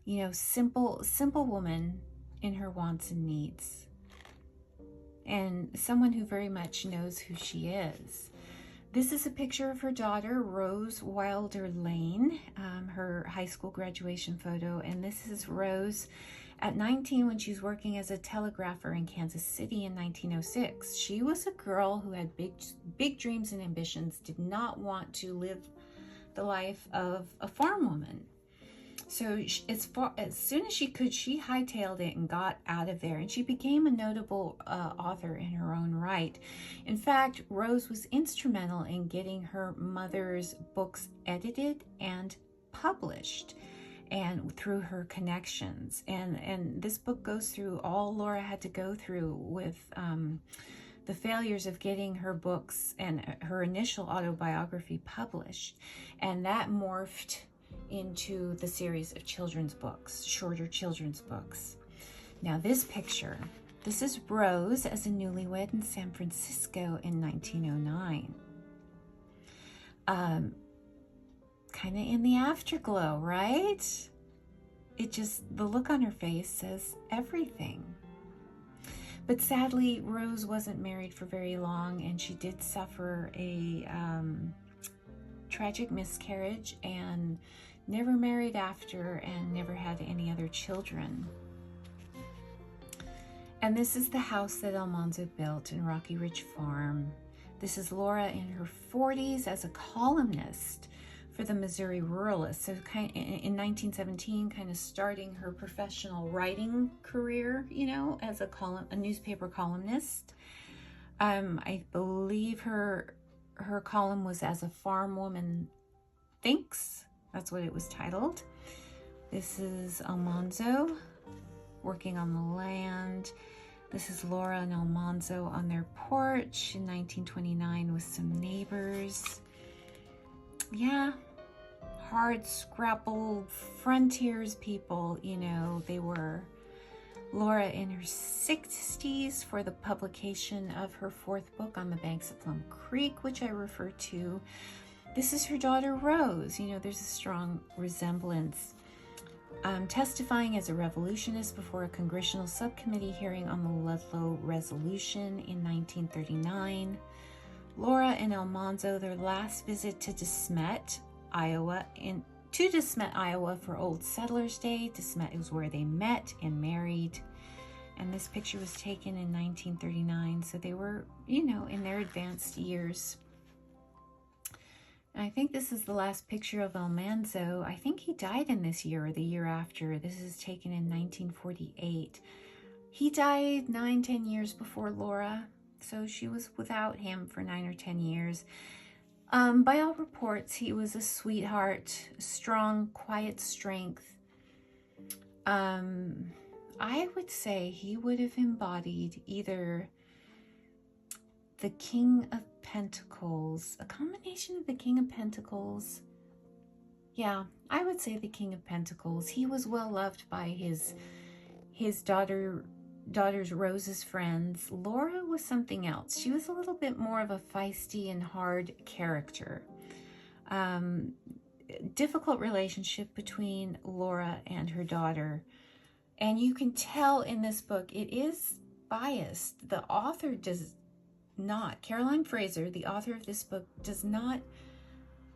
You know, simple woman in her wants and needs, and someone who very much knows who she is. This is a picture of her daughter, Rose Wilder Lane, her high school graduation photo. And this is Rose at 19 when she's working as a telegrapher in Kansas City in 1906. She was a girl who had big dreams and ambitions, did not want to live the life of a farm woman. So as soon as she could, she hightailed it and got out of there. And she became a notable author in her own right. In fact, Rose was instrumental in getting her mother's books edited and published, and through her connections. And this book goes through all Laura had to go through with the failures of getting her books and her initial autobiography published. And that morphed into the series of children's books, shorter children's books. Now this picture, this is Rose as a newlywed in San Francisco in 1909. Kind of in the afterglow, right? The look on her face says everything. But sadly, Rose wasn't married for very long, and she did suffer a tragic miscarriage and never married after, and never had any other children. And this is the house that Almanzo built in Rocky Ridge Farm. This is Laura in her 40s as a columnist for the Missouri Ruralist. So in 1917, kind of starting her professional writing career, you know, as a newspaper columnist. I believe her column was As a Farm Woman Thinks. That's what it was titled. This is Almanzo working on the land. This is Laura and Almanzo on their porch in 1929 with some neighbors. Yeah, hard scrapple frontiers people, you know, they were. Laura in her 60s for the publication of her 4th book on the banks of Plum Creek, which I refer to. This is her daughter Rose. You know, there's a strong resemblance. Testifying as a revolutionist before a congressional subcommittee hearing on the Ludlow Resolution in 1939. Laura and Almanzo, their last visit to De Smet, Iowa, for Old Settlers Day. De Smet is where they met and married. And this picture was taken in 1939, so they were, you know, in their advanced years. And I think this is the last picture of Almanzo. I think he died in this year or the year after. This is taken in 1948. He died 9-10 years before Laura, so she was without him for 9 or 10 years. By all reports, he was a sweetheart, strong, quiet strength. I would say he would have embodied either the King of Pentacles, a combination of the King of Pentacles. Yeah, I would say the King of Pentacles. He was well loved by his daughter's Rose's friends. Laura was something else. She was a little bit more of a feisty and hard character. Difficult relationship between Laura and her daughter. And you can tell in this book, it is biased. The author does not, Caroline Fraser, the author of this book, does not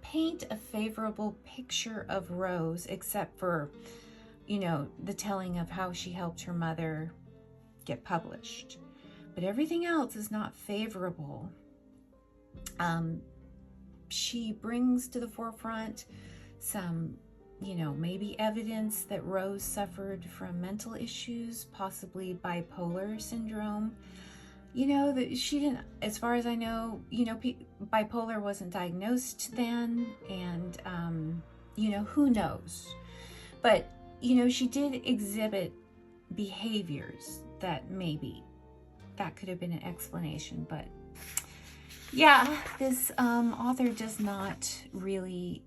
paint a favorable picture of Rose, except for, you know, the telling of how she helped her mother get published. But everything else is not favorable. She brings to the forefront some, you know, maybe evidence that Rose suffered from mental issues, possibly bipolar syndrome. You know, that she didn't, as far as I know, you know, bipolar wasn't diagnosed then, and, you know, who knows? But, you know, she did exhibit behaviors that maybe that could have been an explanation. But yeah, this author does not really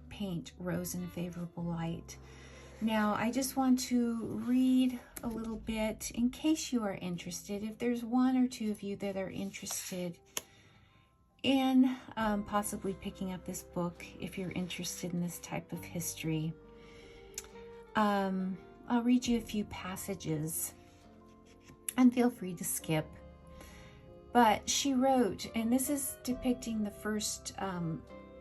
paint Rose in a favorable light. Now, I just want to read a little bit in case you are interested. If there's one or two of you that are interested in possibly picking up this book, if you're interested in this type of history, I'll read you a few passages and feel free to skip. But she wrote, and this is depicting the first,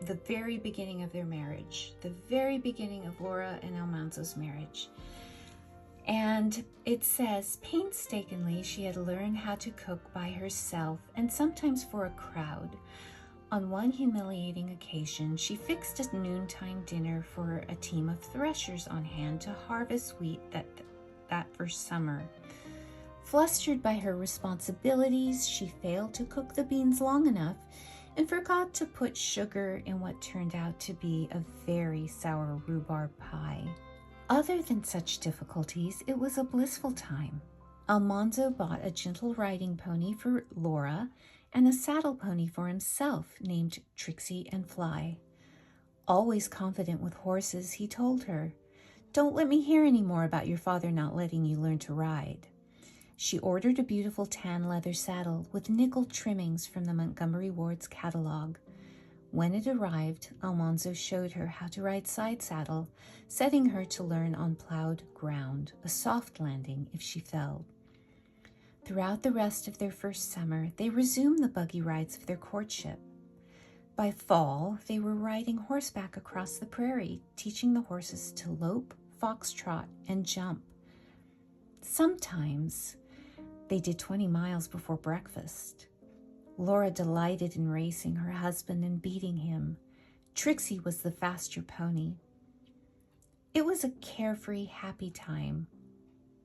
the very beginning of their marriage, the very beginning of Laura and Almanzo's marriage. And it says, painstakingly, she had learned how to cook by herself and sometimes for a crowd. On one humiliating occasion, she fixed a noontime dinner for a team of threshers on hand to harvest wheat that first summer. Flustered by her responsibilities, she failed to cook the beans long enough and forgot to put sugar in what turned out to be a very sour rhubarb pie. Other than such difficulties, it was a blissful time. Almanzo bought a gentle riding pony for Laura and a saddle pony for himself named Trixie and Fly. Always confident with horses, he told her, "Don't let me hear any more about your father not letting you learn to ride." She ordered a beautiful tan leather saddle with nickel trimmings from the Montgomery Ward's catalog. When it arrived, Almanzo showed her how to ride side saddle, setting her to learn on plowed ground, a soft landing if she fell. Throughout the rest of their first summer, they resumed the buggy rides of their courtship. By fall, they were riding horseback across the prairie, teaching the horses to lope, foxtrot, and jump. Sometimes they did 20 miles before breakfast. Laura delighted in racing her husband and beating him. Trixie was the faster pony. It was a carefree, happy time.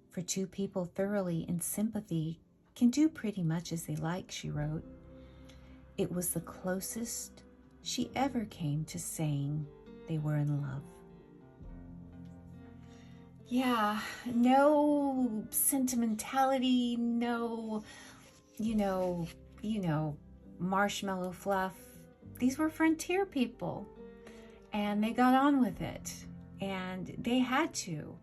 For two people thoroughly in sympathy can do pretty much as they like, she wrote. It was the closest she ever came to saying they were in love. Yeah, no sentimentality, no, marshmallow fluff. These were frontier people, and they got on with it, and they had to.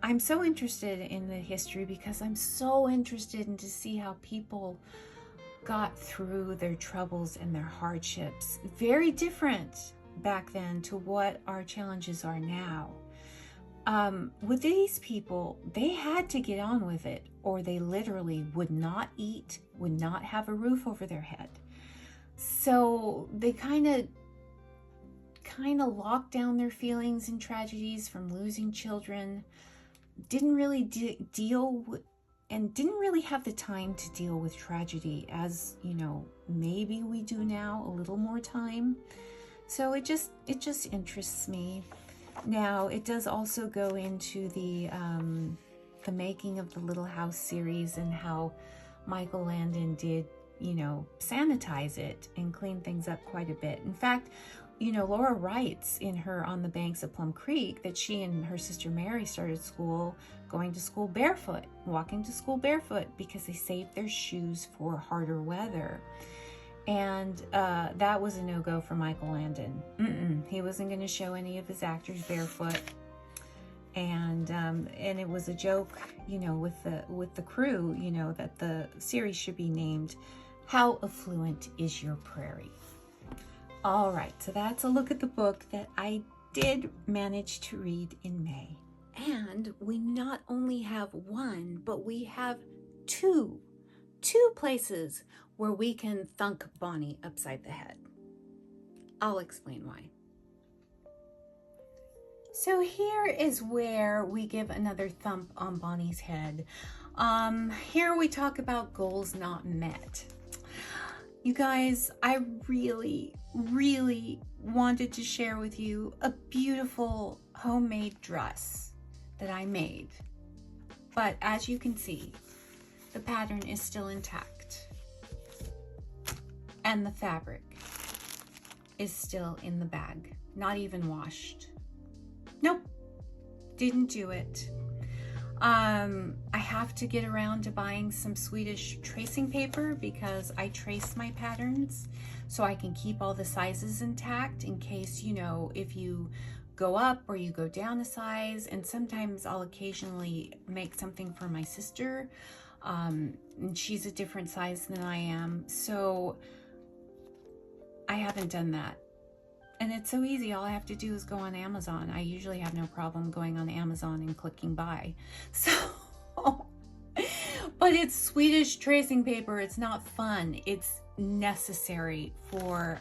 I'm so interested in the history because I'm so interested in to see how people got through their troubles and their hardships. Very different back then to what our challenges are now. With these people, they had to get on with it, or they literally would not eat, would not have a roof over their head. So they kind of locked down their feelings and tragedies from losing children, didn't really deal with, and didn't really have the time to deal with tragedy as, you know, maybe we do now, a little more time. So it just interests me. Now, it does also go into the making of the Little House series and how Michael Landon did, you know, sanitize it and clean things up quite a bit. In fact, you know, Laura writes in her On the Banks of Plum Creek that she and her sister Mary started going to school barefoot, walking to school barefoot, because they saved their shoes for harder weather. And that was a no-go for Michael Landon. He wasn't going to show any of his actors barefoot. And it was a joke, you know, with the crew, you know, that the series should be named How Affluent Is Your Prairie? All right, so that's a look at the book that I did manage to read in May. And we not only have one, but we have two places where we can thunk Bonnie upside the head. I'll explain why. So here is where we give another thump on Bonnie's head. Here we talk about goals not met. You guys, I really wanted to share with you a beautiful homemade dress that I made. But as you can see, the pattern is still intact. And the fabric is still in the bag, not even washed. Nope, didn't do it. I have to get around to buying some Swedish tracing paper because I trace my patterns so I can keep all the sizes intact in case, you know, if you go up or you go down a size. And sometimes I'll occasionally make something for my sister, and she's a different size than I am. So I haven't done that. And it's so easy. All I have to do is go on Amazon. I usually have no problem going on Amazon and clicking buy. So, but it's Swedish tracing paper. It's not fun. It's necessary for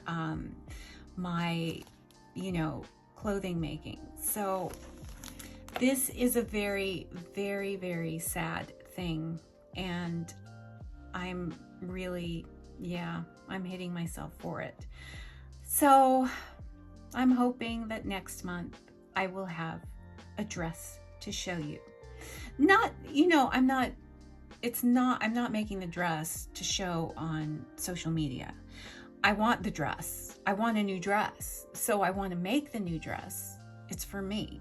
my, you know, clothing making. So this is a very sad thing. And I'm really, I'm hitting myself for it. So I'm hoping that next month I will have a dress to show you. Not, you know, I'm not making the dress to show on social media. I want the dress. I want a new dress. So I want to make the new dress. It's for me.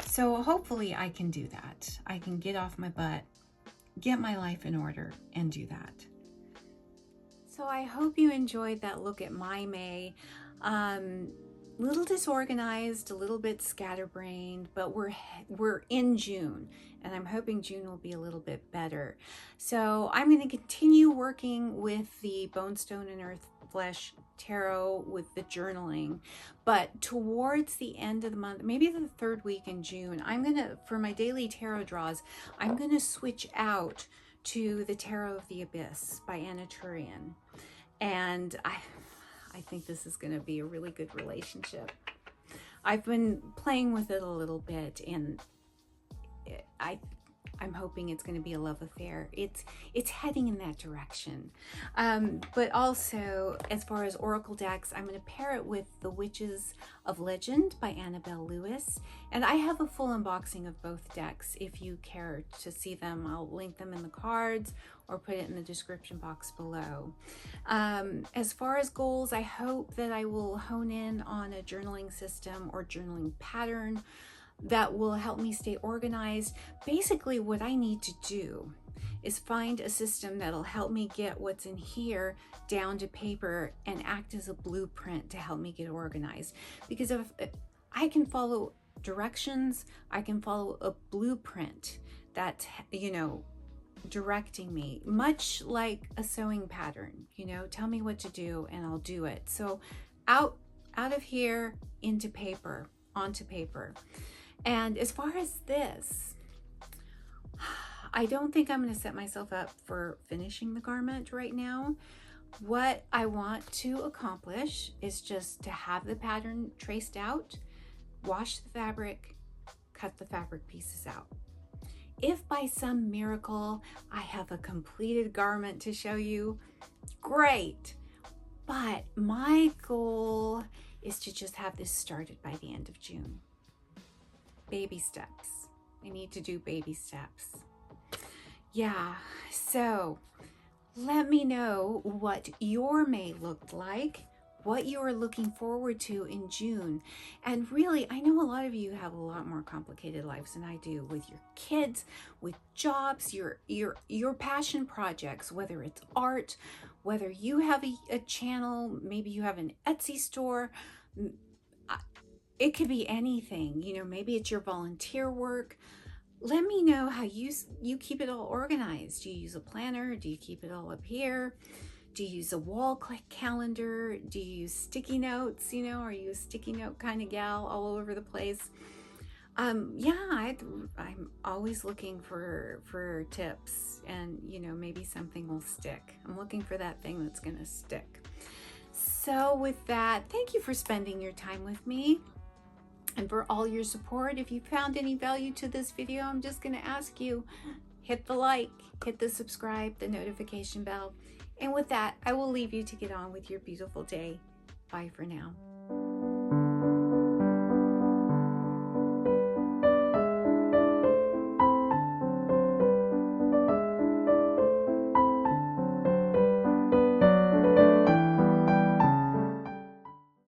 So hopefully I can do that. I can get off my butt, get my life in order, and do that. So I hope you enjoyed that look at my May. Little disorganized, a little bit scatterbrained, but we're in June, and I'm hoping June will be a little bit better. So I'm going to continue working with the Bonestone and Earth Flesh Tarot with the journaling, but towards the end of the month, maybe the third week in June, for my daily tarot draws, I'm going to switch out to the Tarot of the Abyss by Anna Turian. And I think this is going to be a really good relationship. I've been playing with it a little bit, and I'm hoping it's going to be a love affair. It's heading in that direction. But also, as far as oracle decks, I'm going to pair it with The Witches of Legend by Annabelle Lewis. And I have a full unboxing of both decks. If you care to see them, I'll link them in the cards or put it in the description box below. As far as goals, I hope that I will hone in on a journaling system or journaling pattern that will help me stay organized. Basically, what I need to do is find a system that'll help me get what's in here down to paper and act as a blueprint to help me get organized. Because if I can follow directions. I can follow a blueprint that's, you know, directing me, much like a sewing pattern. You know, tell me what to do and I'll do it. So out of here into paper, onto paper. And as far as this, I don't think I'm going to set myself up for finishing the garment right now. What I want to accomplish is just to have the pattern traced out, wash the fabric, cut the fabric pieces out. If by some miracle I have a completed garment to show you, great. But my goal is to just have this started by the end of June. Baby steps. I need to do baby steps. Yeah, so let me know what your May looked like, what you are looking forward to in June. And really, I know a lot of you have a lot more complicated lives than I do, with your kids, with jobs, your passion projects, whether it's art, whether you have a channel, maybe you have an Etsy store. It could be anything, you know, maybe it's your volunteer work. Let me know how you keep it all organized. Do you use a planner? Do you keep it all up here? Do you use a wall calendar? Do you use sticky notes? You know, are you a sticky note kind of gal all over the place? Yeah, I'm always looking for tips, and you know, maybe something will stick. I'm looking for that thing that's gonna stick. So with that, thank you for spending your time with me and for all your support. If you found any value to this video, I'm just gonna ask you, hit the like, hit the subscribe, the notification bell. And with that, I will leave you to get on with your beautiful day. Bye for now.